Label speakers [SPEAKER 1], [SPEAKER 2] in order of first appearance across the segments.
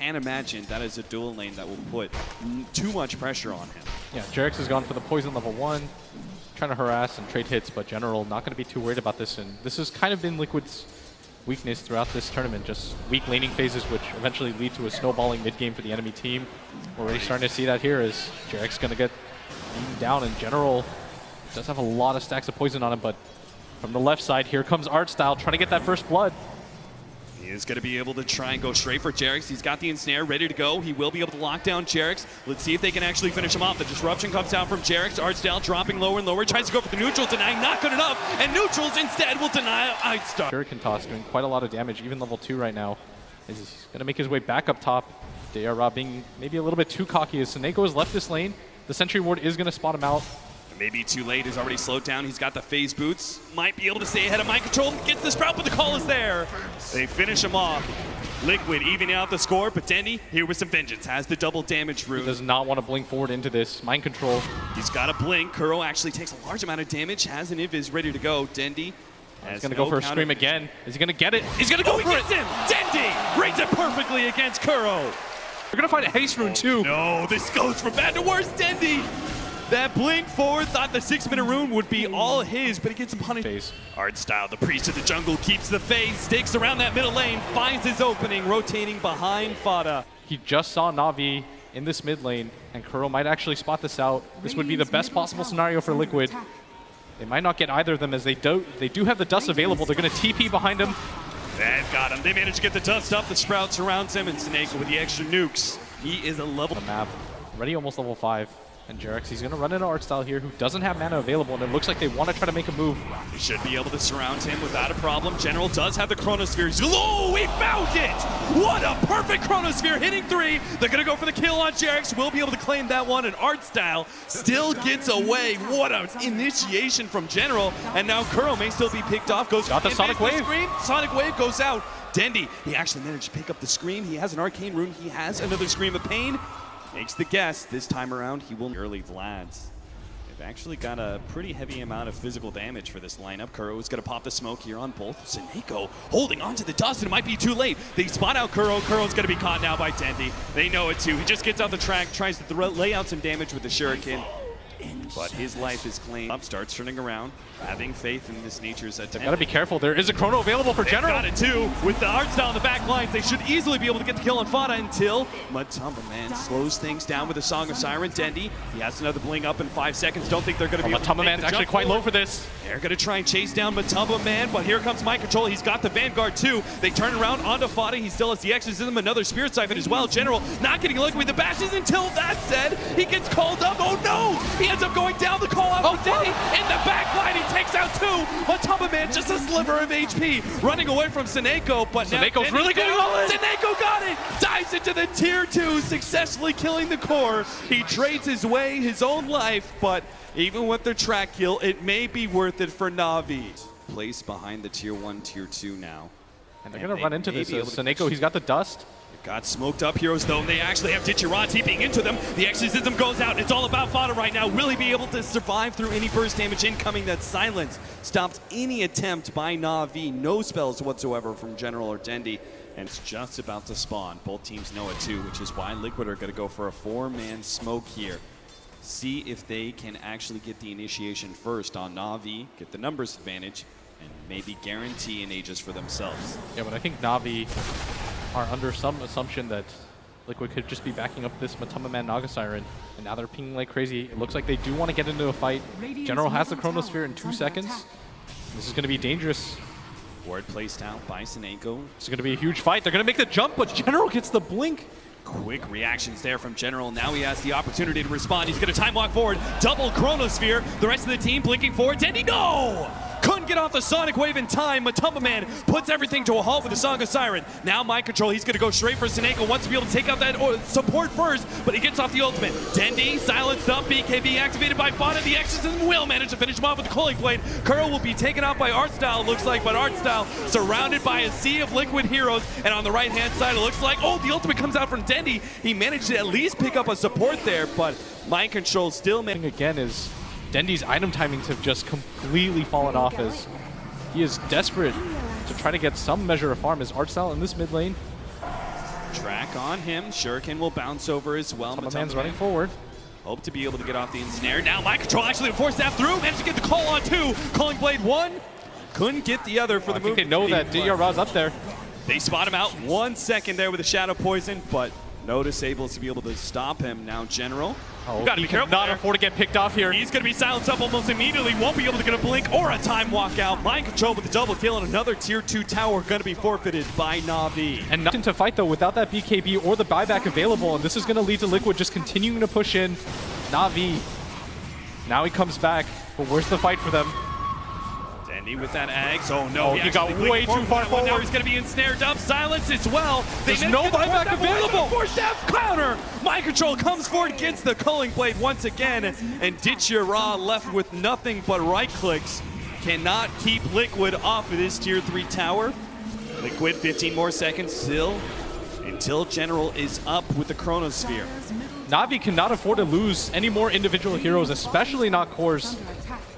[SPEAKER 1] can't imagine that is a dual lane that will put too much pressure on him.
[SPEAKER 2] Yeah, Jarex has gone for the poison level 1, trying to harass and trade hits, but General not going to be too worried about this. And this has kind of been Liquid's weakness throughout this tournament, just weak laning phases, which eventually lead to a snowballing mid-game for the enemy team. We're already starting to see that here as Jarex going to get beaten down, and General does have a lot of stacks of poison on him, but from the left side, here comes Artstyle trying to get that first blood.
[SPEAKER 1] He is going to be able to try and go straight for Jarex. He's got the ensnare ready to go. He will be able to lock down Jarex. Let's see if they can actually finish him off. The disruption comes down from Jarex. Artstyle dropping lower and lower. Tries to go for the neutral, denying not good enough. And neutrals instead will deny Artstyle.
[SPEAKER 2] Shuriken toss doing quite a lot of damage, even level 2 right now. He's going to make his way back up top. Dara being maybe a little bit too cocky as Seneko has left this lane. The Sentry Ward is going to spot him out.
[SPEAKER 1] Maybe too late. He's already slowed down. He's got the phase boots. Might be able to stay ahead of mind control. Gets the sprout, but the call is there. They finish him off. Liquid evening out the score, but Dendi here with some vengeance. Has the double damage rune.
[SPEAKER 2] He does not want to blink forward into this. Mind control.
[SPEAKER 1] He's got a blink. Kuro actually takes a large amount of damage. Has an invis ready to go. Dendi
[SPEAKER 2] He's going to go for a scream again. Is he going to get it? He's going to go for it!
[SPEAKER 1] Him. Dendi reads it perfectly against Kuro.
[SPEAKER 2] We're going to find a haste rune too.
[SPEAKER 1] No, this goes from bad to worse. Dendi. That blink forward, thought the 6-minute rune would be all his, but he gets him punished. Artstyle, the priest of the jungle, keeps the face, stakes around that middle lane, finds his opening, rotating behind Fada.
[SPEAKER 2] He just saw Na'Vi in this mid lane, and Kuro might actually spot this out. This would be the best possible scenario for Liquid. They might not get either of them as they do have the dust available. They're going to TP behind him.
[SPEAKER 1] They've got him. They managed to get the dust up. The Sprout surrounds him, and Seneko with the extra nukes. He is a level.
[SPEAKER 2] The map, already almost level 5. And Jarex, he's going to run into Artstyle here, who doesn't have mana available, and it looks like they want to try to make a move.
[SPEAKER 1] They should be able to surround him without a problem. General does have the Chronosphere. Oh, he found it! What a perfect Chronosphere, hitting 3. They're going to go for the kill on Jarex. We'll be able to claim that one, and Artstyle still gets away. What an initiation from General. And now Kuro may still be picked off.
[SPEAKER 2] Got the Sonic Wave.
[SPEAKER 1] Sonic Wave goes out. Dendi, he actually managed to pick up the Scream. He has an Arcane Rune. He has another Scream of Pain. Makes the guess. This time around, he will early Vlads. They've actually got a pretty heavy amount of physical damage for this lineup. Kuro is going to pop the smoke here on both. Seneko holding onto the dust, and it might be too late. They spot out Kuro. Kuro's going to be caught now by Dendi. They know it too. He just gets out the track, tries to lay out some damage with the Shuriken. But his life is claimed. Starts turning around, having faith in this nature's attempt.
[SPEAKER 2] Gotta be careful. There is a chrono available for General.
[SPEAKER 1] Got it too. With the Artstyle in the back lines, they should easily be able to get the kill on Fada until Matumba Man slows things down with a Song of Siren. Dendi, he has another bling up in 5 seconds. Don't think they're going to be able to
[SPEAKER 2] Matumba Man's actually quite low for this.
[SPEAKER 1] They're going to try and chase down Matumba Man, but here comes Mind Control. He's got the Vanguard too. They turn around onto Fada. He still has the Exorcism, another Spirit Siphon as well. General not getting lucky with the bashes until that said, he gets called up. Oh no! He ends up going down. The call out from Dendi in the back line. He takes out 2. Matumba Man just a sliver of HP, running away from Seneko, but
[SPEAKER 2] Seneko's really going all in.
[SPEAKER 1] Seneko got it. Dives into the tier 2, successfully killing the core. He trades his way, his own life, but even with the track kill, it may be worth it for Na'Vi. Placed behind the tier 1, tier 2 now.
[SPEAKER 2] And they're going to run into this. Seneko, he's got the dust.
[SPEAKER 1] Got smoked up heroes though, and they actually have Dichiron TPing into them. The Exorcism goes out. It's all about Fada right now. Will he be able to survive through any burst damage incoming? That silence stopped any attempt by Na'Vi. No spells whatsoever from General or Dendi. And it's just about to spawn. Both teams know it too, which is why Liquid are going to go for a 4-man smoke here. See if they can actually get the initiation first on Na'Vi, get the numbers advantage, and maybe guarantee an Aegis for themselves.
[SPEAKER 2] Yeah, but I think Na'Vi are under some assumption that Liquid could just be backing up this Matumba Man Naga Siren, and now they're pinging like crazy. It looks like they do want to get into a fight. General has the Chronosphere in 2 seconds. This is going to be dangerous.
[SPEAKER 1] Ward placed out by Seneko.
[SPEAKER 2] It's going to be a huge fight. They're going to make the jump, but General gets the blink.
[SPEAKER 1] Quick reactions there from General. Now he has the opportunity to respond. He's going to time walk forward. Double Chronosphere. The rest of the team blinking forward. Dendi, no! Couldn't get off the Sonic Wave in time. Matumba Man puts everything to a halt with the Song of Siren. Now Mind Control, he's going to go straight for Seneko. Wants to be able to take out that support first, but he gets off the ultimate. Dendi, silenced up, BKB activated by Fada. The Exorcism will manage to finish him off with the Culling Blade. Kuro will be taken out by Artstyle, looks like, but Artstyle surrounded by a sea of Liquid heroes. And on the right-hand side, it looks like, oh, the ultimate comes out from Dendi. He managed to at least pick up a support there, but Mind Control still managed.
[SPEAKER 2] Again is Dendi's item timings have just completely fallen off as he is desperate to try to get some measure of farm as Artstyle in this mid lane.
[SPEAKER 1] Track on him. Shuriken will bounce over as well.
[SPEAKER 2] Man's running forward.
[SPEAKER 1] Hope to be able to get off the ensnare. Now Mind Control actually forced that through. Managed to get the call on two. Calling Blade one. Couldn't get the other for the move.
[SPEAKER 2] I think they know that DR's up there.
[SPEAKER 1] They spot him out 1 second there with a Shadow Poison, but Notice able to be able to stop him. Now General.
[SPEAKER 2] Oh,
[SPEAKER 1] gotta be careful.
[SPEAKER 2] Not
[SPEAKER 1] there.
[SPEAKER 2] afford to get picked off here.
[SPEAKER 1] He's gonna be silenced up almost immediately. Won't be able to get a blink or a time walkout. Mind Control with the double kill, and another tier 2 tower gonna be forfeited by Na'Vi.
[SPEAKER 2] And nothing to fight though without that BKB or the buyback available, and this is gonna lead to Liquid just continuing to push in. Na'Vi. Now he comes back, but where's the fight for them?
[SPEAKER 1] Dendi with that Ags. Oh no,
[SPEAKER 2] he got way too far forward.
[SPEAKER 1] Now he's going to be ensnared up. Silence as well.
[SPEAKER 2] There's no buyback available.
[SPEAKER 1] Force that counter. Mind Control comes forward, gets the Culling Blade once again, and Ditchira left with nothing but right clicks. Cannot keep Liquid off of this tier 3 tower. Liquid 15 more seconds still until General is up with the Chronosphere.
[SPEAKER 2] Na'Vi cannot afford to lose any more individual heroes, especially not cores.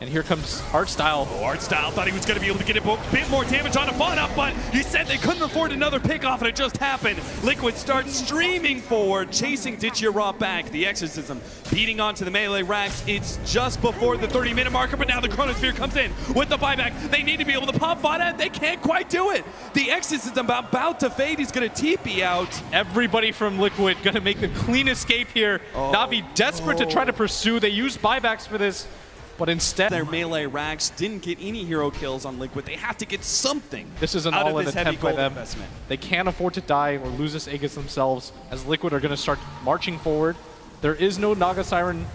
[SPEAKER 2] And here comes Artstyle.
[SPEAKER 1] Oh, Artstyle thought he was going to be able to get a bit more damage on a Fauna, but he said they couldn't afford another pickoff, and it just happened. Liquid starts streaming forward, chasing Ditchira back. The Exorcism beating onto the melee racks. It's just before the 30-minute marker, but now the Chronosphere comes in with the buyback. They need to be able to pop Fauna, and they can't quite do it. The Exorcism about to fade. He's going to TP out.
[SPEAKER 2] Everybody from Liquid going to make a clean escape here. Na'Vi desperate to try to pursue. They use buybacks for this. But instead,
[SPEAKER 1] their melee racks didn't get any hero kills on Liquid. They have to get something.
[SPEAKER 2] This is an all-in attempt by them. They can't afford to die or lose this Aegis themselves, as Liquid are going to start marching forward. There is no Naga Siren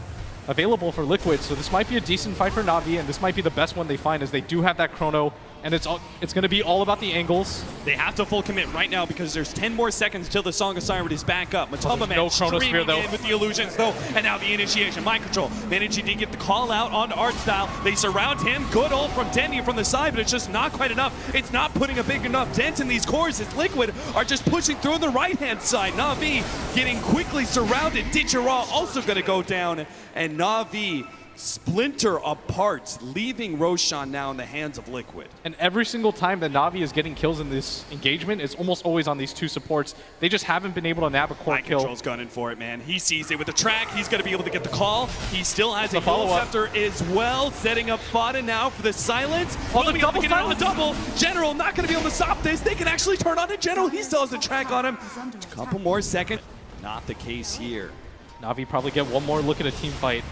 [SPEAKER 2] available for Liquid, so this might be a decent fight for Na'Vi, and this might be the best one they find, as they do have that Chrono, and it's going to be all about the angles.
[SPEAKER 1] They have to full commit right now because there's 10 more seconds till the Song of Siren is back up. Matamba Man
[SPEAKER 2] no Chronosphere though.
[SPEAKER 1] In with the illusions though, and now the initiation. Mind Control managing to get the call out on Artstyle. They surround him. Good ult from Dendi from the side, but it's just not quite enough. It's not putting a big enough dent in these cores as Liquid are just pushing through the right-hand side. Na'Vi getting quickly surrounded. Ditchira also going to go down, and Na'Vi splinter apart, leaving Roshan now in the hands of Liquid.
[SPEAKER 2] And every single time that Na'Vi is getting kills in this engagement, it's almost always on these two supports. They just haven't been able to nab a core
[SPEAKER 1] Mind
[SPEAKER 2] kill.
[SPEAKER 1] Control's gunning for it, man. He sees it with the track. He's going to be able to get the call. He still has a follow-up scepter as well, setting up Fada now for the silence.
[SPEAKER 2] Oh, the double
[SPEAKER 1] get on the double. General not going to be able to stop this. They can actually turn on the General. He still has the track on him. A couple more seconds. Not the case here.
[SPEAKER 2] Na'Vi probably get one more look at a team fight.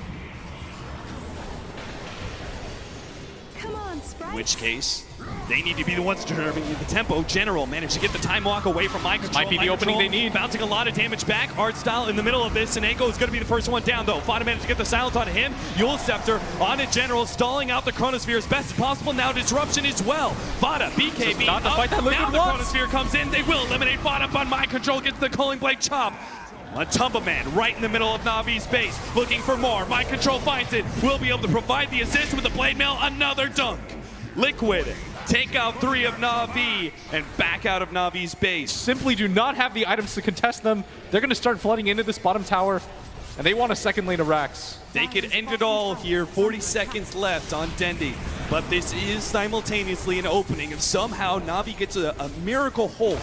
[SPEAKER 1] In which case, they need to be the ones determining the tempo. General managed to get the time walk away from Mind Control.
[SPEAKER 2] Might be the opening they need.
[SPEAKER 1] Bouncing a lot of damage back. Artstyle in the middle of this. Seneko is going to be the first one down, though. Fada managed to get the silence on him. Yule Scepter on a General, stalling out the Chronosphere as best as possible. Now Disruption as well. Fada, BKB
[SPEAKER 2] not the fight that Liquid
[SPEAKER 1] now the
[SPEAKER 2] wants.
[SPEAKER 1] Chronosphere comes in. They will eliminate Fada, but Mind Control gets the Culling Blade chop. Matamba Man right in the middle of Na'Vi's base, looking for more. Mind Control finds it. Will be able to provide the assist with the Blade Mail. Another dunk. Liquid take out 3 of Na'Vi and back out of Na'Vi's base.
[SPEAKER 2] Simply do not have the items to contest them. They're going to start flooding into this bottom tower, and they want a second lane of racks.
[SPEAKER 1] They could end it all here. 40 seconds left on Dendi, but this is simultaneously an opening. If somehow Na'Vi gets a miracle hold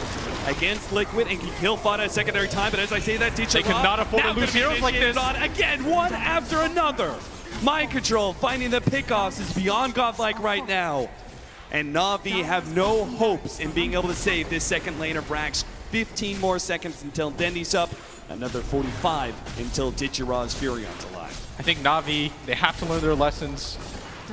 [SPEAKER 1] against Liquid and can kill Fada a secondary time, but as I say that,
[SPEAKER 2] they cannot afford to lose heroes like this.
[SPEAKER 1] Again, one after another. Mind Control finding the pickoffs is beyond godlike right now. And Na'Vi have no hopes in being able to save this second lane of racks. 15 more seconds until Dendi's up. Another 45 until Ditchira's Furion's alive.
[SPEAKER 2] I think Na'Vi, they have to learn their lessons.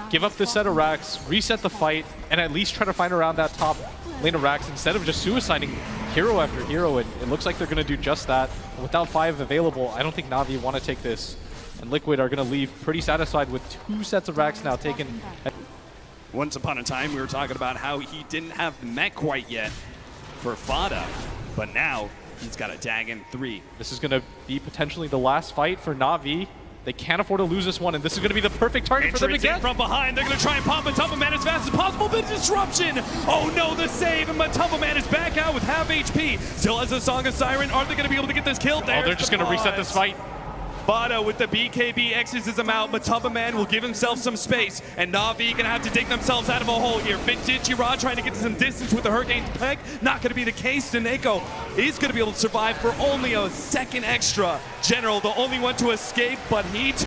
[SPEAKER 2] Give up this set of racks, reset the fight, and at least try to find around that top lane of racks instead of just suiciding hero after hero. And it looks like they're going to do just that. Without 5 available, I don't think Na'Vi want to take this. And Liquid are going to leave pretty satisfied with 2 sets of racks now taken.
[SPEAKER 1] Once upon a time, we were talking about how he didn't have the mech quite yet for Fada, but now he's got a Dagon 3.
[SPEAKER 2] This is going to be potentially the last fight for Na'Vi. They can't afford to lose this one, and this is going to be the perfect target for them to get.
[SPEAKER 1] From behind, they're going to try and pop Matamba Man as fast as possible, but Disruption! Oh no, the save, and Matamba Man is back out with half HP. Still has a Song of Siren. Are they going to be able to get this kill?
[SPEAKER 2] Oh, they're just going to reset this fight.
[SPEAKER 1] Vada with the BKB exorcism out. Matumba Man will give himself some space, and Na'Vi gonna have to dig themselves out of a hole here. Vintage Rod trying to get to some distance with the Hurricane's peg. Not gonna be the case. Daneko is gonna be able to survive for only a second extra. General, the only one to escape, but he